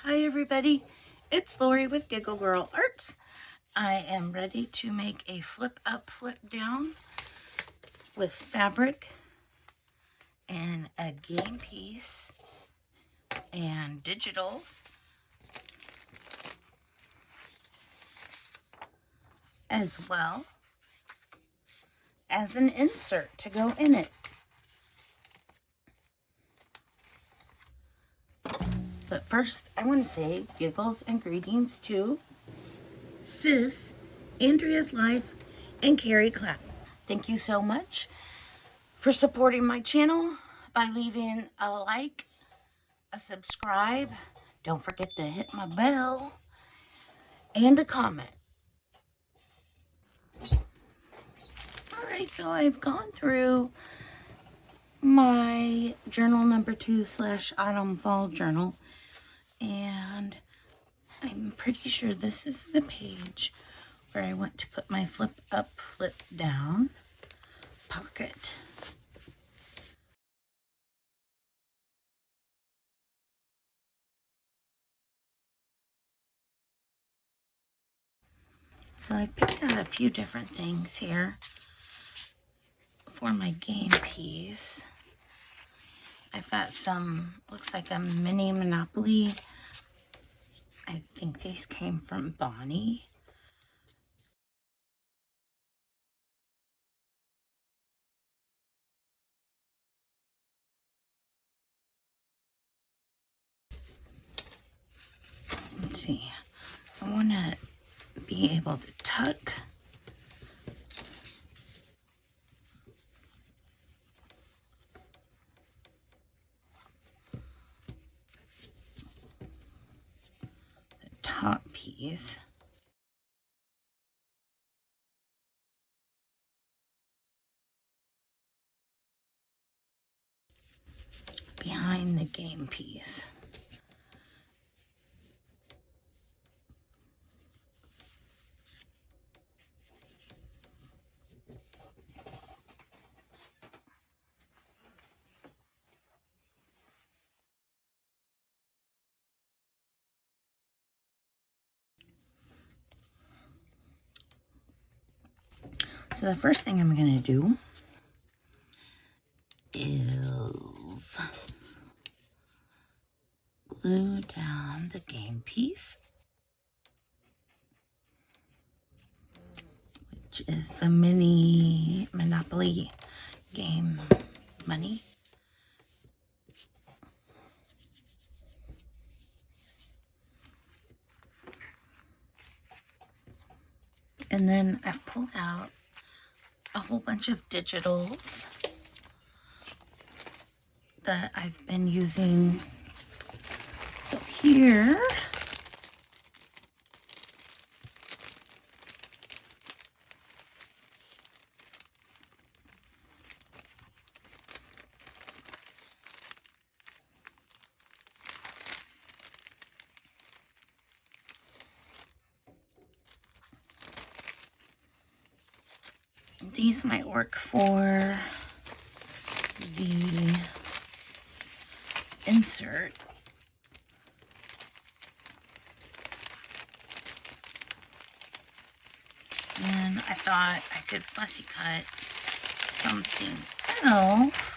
Hi everybody, it's Lori with Giggle Girl Arts. I am ready to make a flip up, flip down with fabric and a game piece and digitals, as well as an insert to go in it. But first, I want to say giggles and greetings to Sis, Andrea's Life, and Carrie Clapp. Thank you so much for supporting my channel by leaving a like, a subscribe. Don't forget to hit my bell and a comment. Alright, so I've gone through my journal number 2 / autumn fall journal, and I'm pretty sure this is the page where I want to put my flip up, flip down pocket. So I picked out a few different things here for my game piece. I've got some, looks like a mini Monopoly. I think these came from Bonnie. Let's see. I want to be able to tuck the top piece behind the game piece. So the first thing I'm going to do is glue down the game piece, which is the mini Monopoly game money. And then I've pulled out a whole bunch of digitals that I've been using. So here these might work for the insert. And I thought I could fussy cut something else.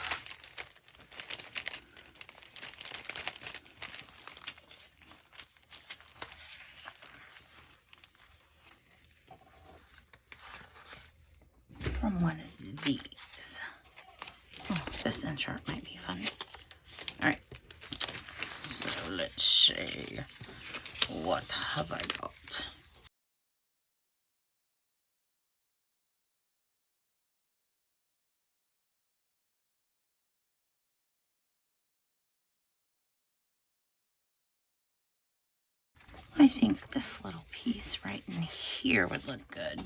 From one of these. Oh, this insert might be fun. Alright. So let's see. What have I got? I think this little piece right in here would look good.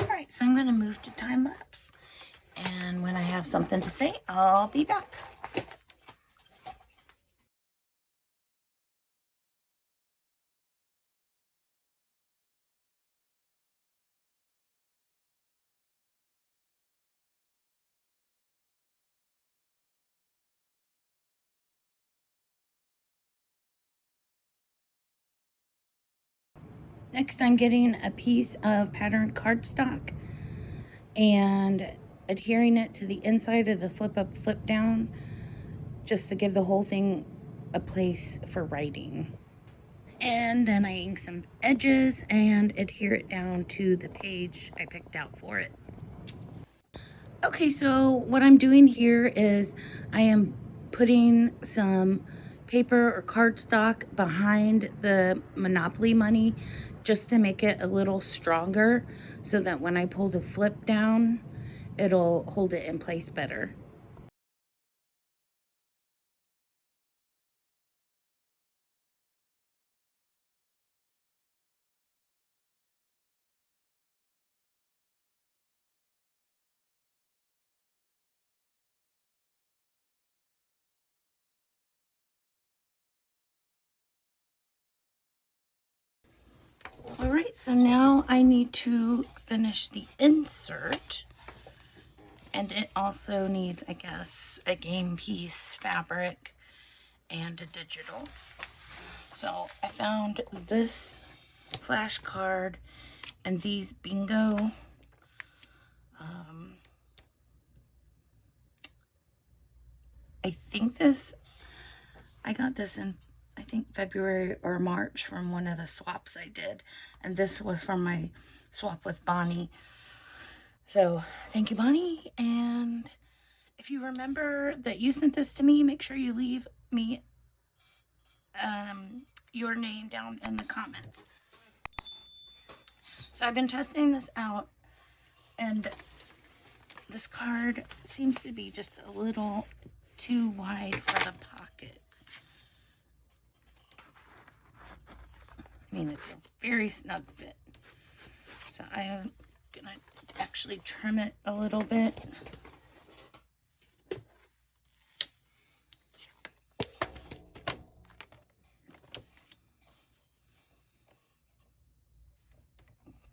Alright, so I'm going to move to time lapse. And when I have something to say, I'll be back. Next, I'm getting a piece of patterned cardstock and adhering it to the inside of the flip up, flip down, just to give the whole thing a place for writing. And then I ink some edges and adhere it down to the page I picked out for it. Okay, so what I'm doing here is I am putting some paper or cardstock behind the Monopoly money just to make it a little stronger so that when I pull the flip down, it'll hold it in place better. All right, so now I need to finish the insert, and it also needs, I guess, a game piece fabric and a digital. So I found this flashcard and these bingo I got this in, I think, February or March from one of the swaps I did, and this was from my swap with Bonnie. So thank you, Bonnie. And if you remember that you sent this to me, make sure you leave me your name down in the comments. So I've been testing this out, and this card seems to be just a little too wide for the pocket. I mean, it's a very snug fit. So I am gonna actually trim it a little bit.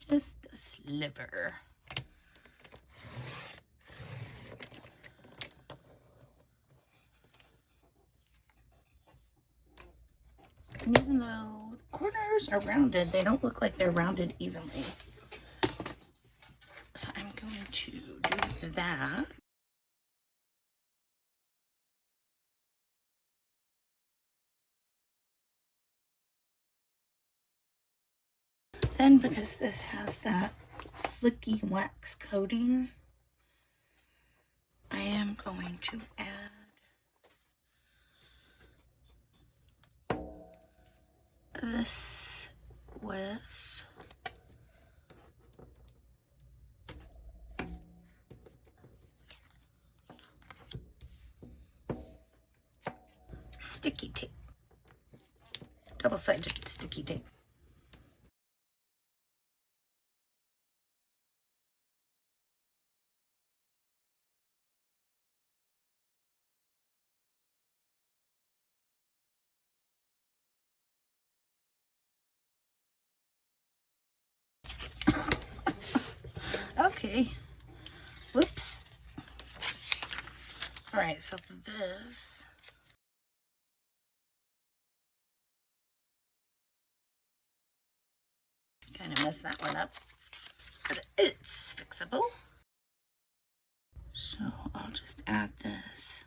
Just a sliver. And even though the corners are rounded, they don't look like they're rounded evenly. So I'm going to do that. Then, because this has that slicky wax coating, I am going to add this with sticky tape, double-sided sticky tape. Okay, whoops. All right, so this, kind of messed that one up, but it's fixable. So I'll just add this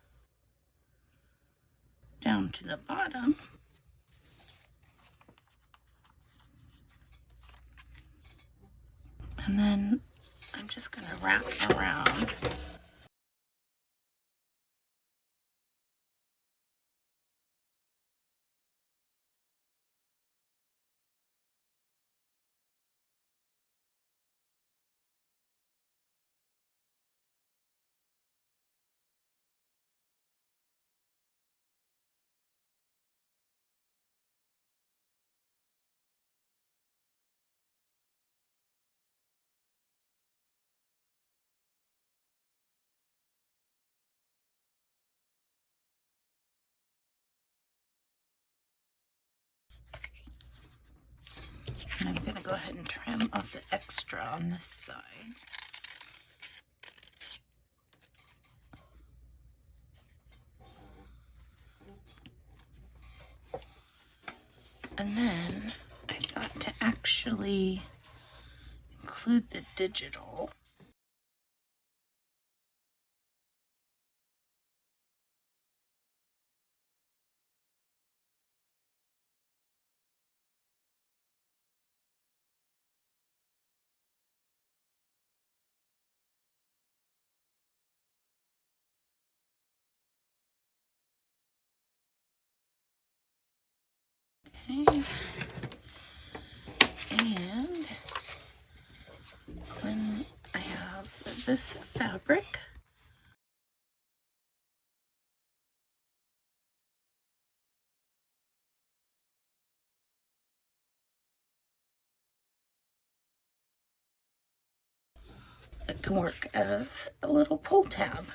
down to the bottom. And then I'm just going to wrap around. And I'm going to go ahead and trim off the extra on this side. And then I forgot to actually include the digital. Okay. And when I have this fabric, it can work as a little pull tab.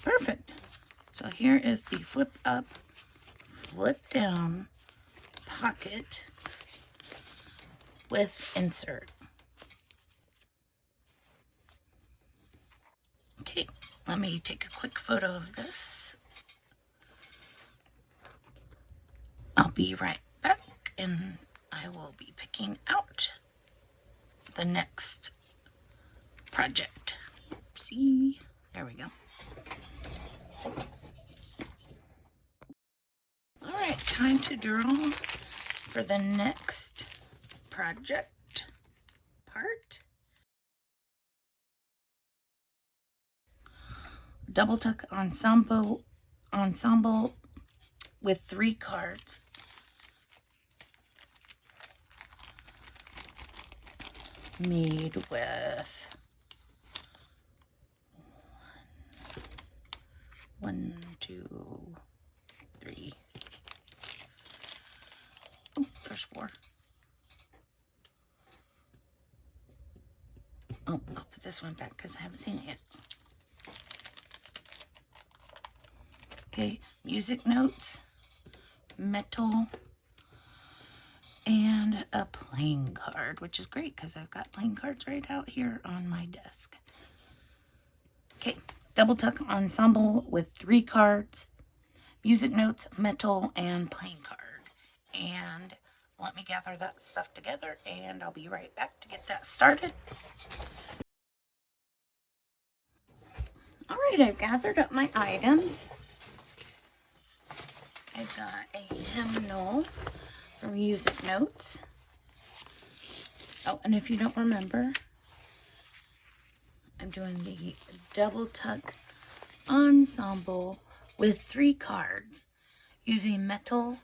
Perfect. So here is the flip up, flip down pocket with insert. Okay, let me take a quick photo of this. I'll be right back and I will be picking out the next project. See, there we go. All right, time to draw for the next project part. Double tuck ensemble with 3 cards. Made with 1, 2, 3. Oh, there's 4. Oh, I'll put this one back because I haven't seen it yet. Okay, music notes, metal, and a playing card, which is great because I've got playing cards right out here on my desk. Okay, double tuck ensemble with 3 cards, music notes, metal, and playing card. And let me gather that stuff together and I'll be right back to get that started. All right, I've gathered up my items. I've got a hymnal for music notes. Oh, and if you don't remember, I'm doing the double tuck ensemble with 3 cards using metal,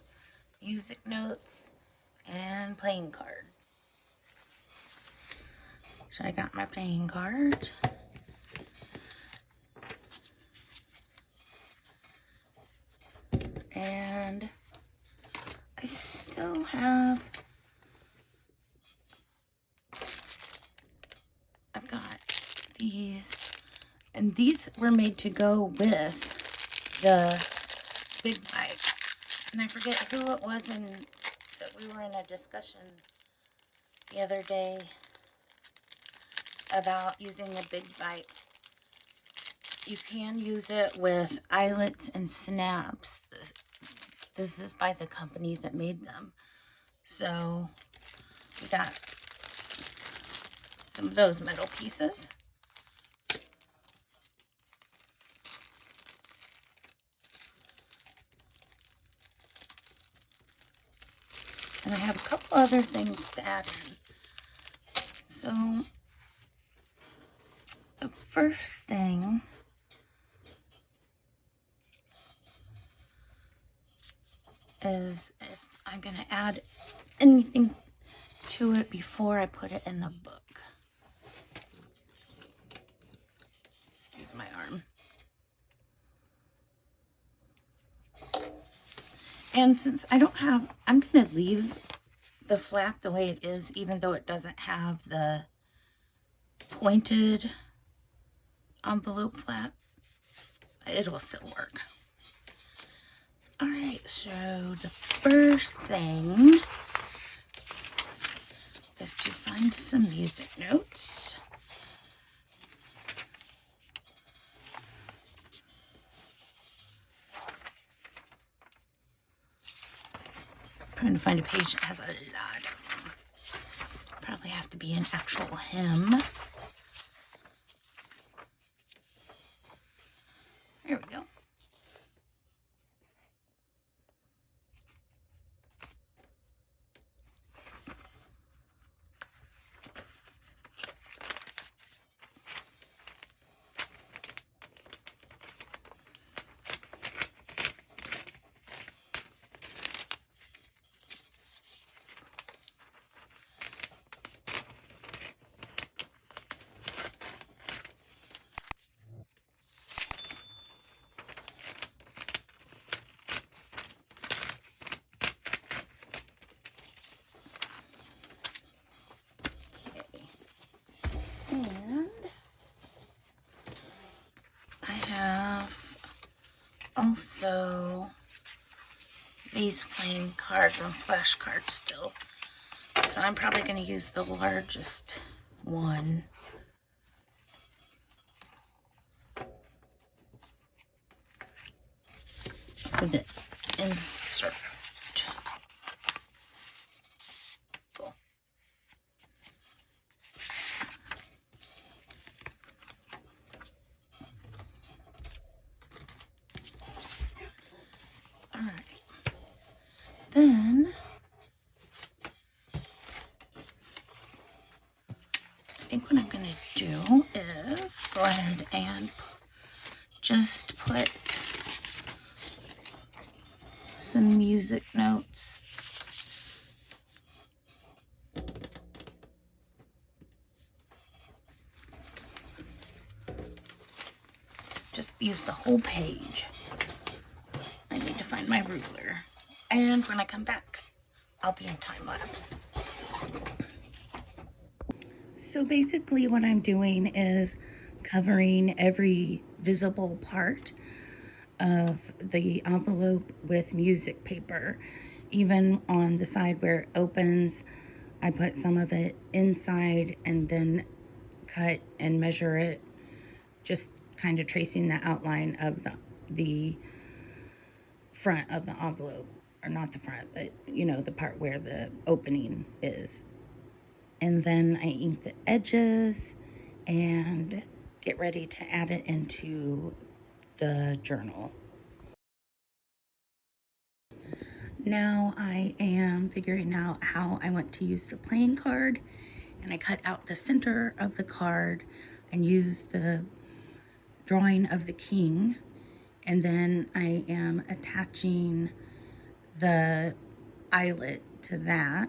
music notes, and playing card. So I got my playing cards. And I still have, I've got these, and these were made to go with the big bike. And I forget who it was that we were in a discussion the other day about using the big bite. You can use it with eyelets and snaps. This is by the company that made them. So we got some of those metal pieces. And I have a couple other things to add in. So the first thing is if I'm going to add anything to it before I put it in the book. Excuse my arm. And since I don't have, I'm going to leave the flap the way it is, even though it doesn't have the pointed envelope flap. It'll still work. All right, so the first thing is to find some music notes. trying to find a page that has a lot of them. Probably have to be an actual hymn. There we go. And I have also these plain cards on flashcards still. So I'm probably going to use the largest one. For the insert. Cool. All right. Then I think what I'm going to do is go ahead and just put some music notes just use the whole page. I need to find my ruler, and when I come back I'll be in time lapse. So basically what I'm doing is covering every visible part of the envelope with music paper. Even on the side where it opens, I put some of it inside and then cut and measure it, just kind of tracing the outline of the front of the envelope, or not the front, but you know, the part where the opening is. And then I ink the edges and get ready to add it into the journal. Now I am figuring out how I want to use the playing card, and I cut out the center of the card and use the drawing of the king, and then I am attaching the eyelet to that.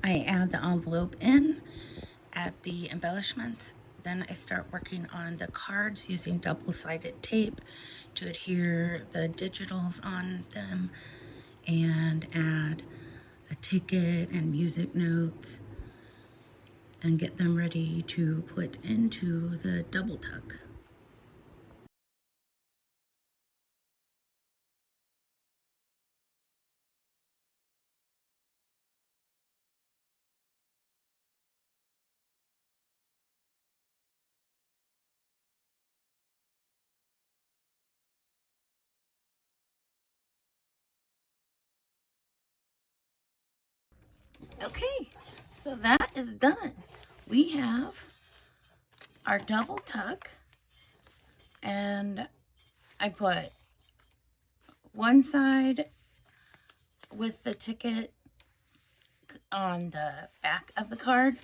I add the envelope in, add the embellishments, then I start working on the cards using double-sided tape to adhere the digitals on them, and add a ticket and music notes and get them ready to put into the double tuck. Okay, so that is done. We have our double tuck, and I put one side with the ticket on the back of the card,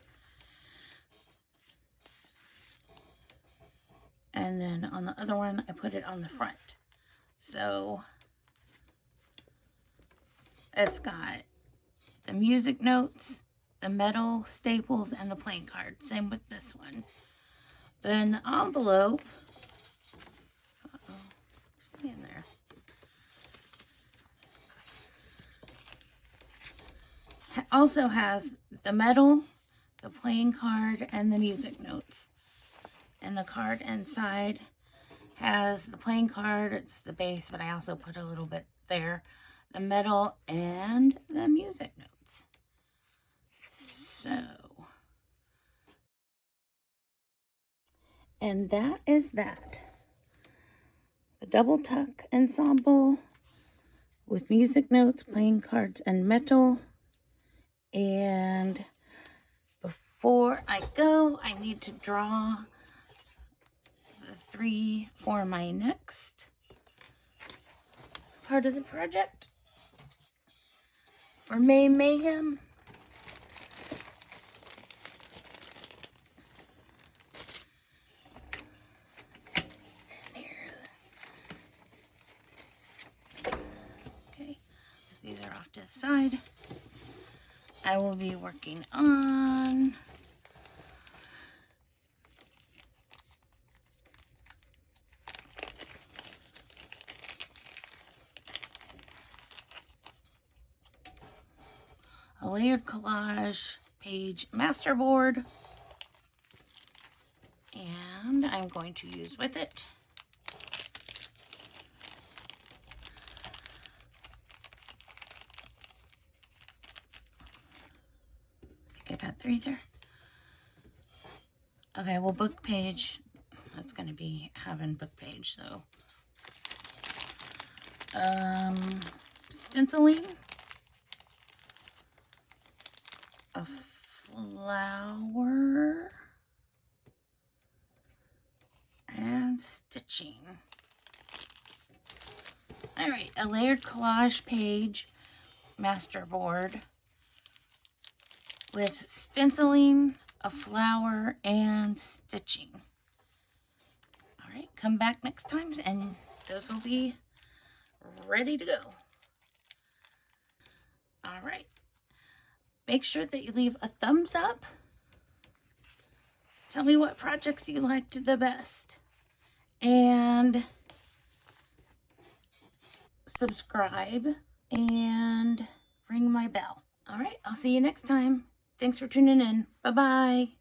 and then on the other one I put it on the front. So it's got the music notes, the metal staples, and the playing card. Same with this one. Then the envelope, stay in there. Also has the metal, the playing card, and the music notes. And the card inside has the playing card, it's the base, but I also put a little bit there, the metal, and the music notes. So, and that is that. The double tuck ensemble with music notes, playing cards, and metal. And before I go, I need to draw the 3 for my next part of the project for May Mayhem. And here. Okay, so these are off to the side. I will be working on a layered collage page masterboard, and I'm going to use with it I got 3 there. Okay, well, book page, that's going to be having book page, so stenciling a flower and stitching. All right, a layered collage page masterboard with stenciling, a flower, and stitching. All right, come back next time and those will be ready to go. All right, make sure that you leave a thumbs up. Tell me what projects you liked the best, and subscribe and ring my bell. All right, I'll see you next time. Thanks for tuning in. Bye-bye.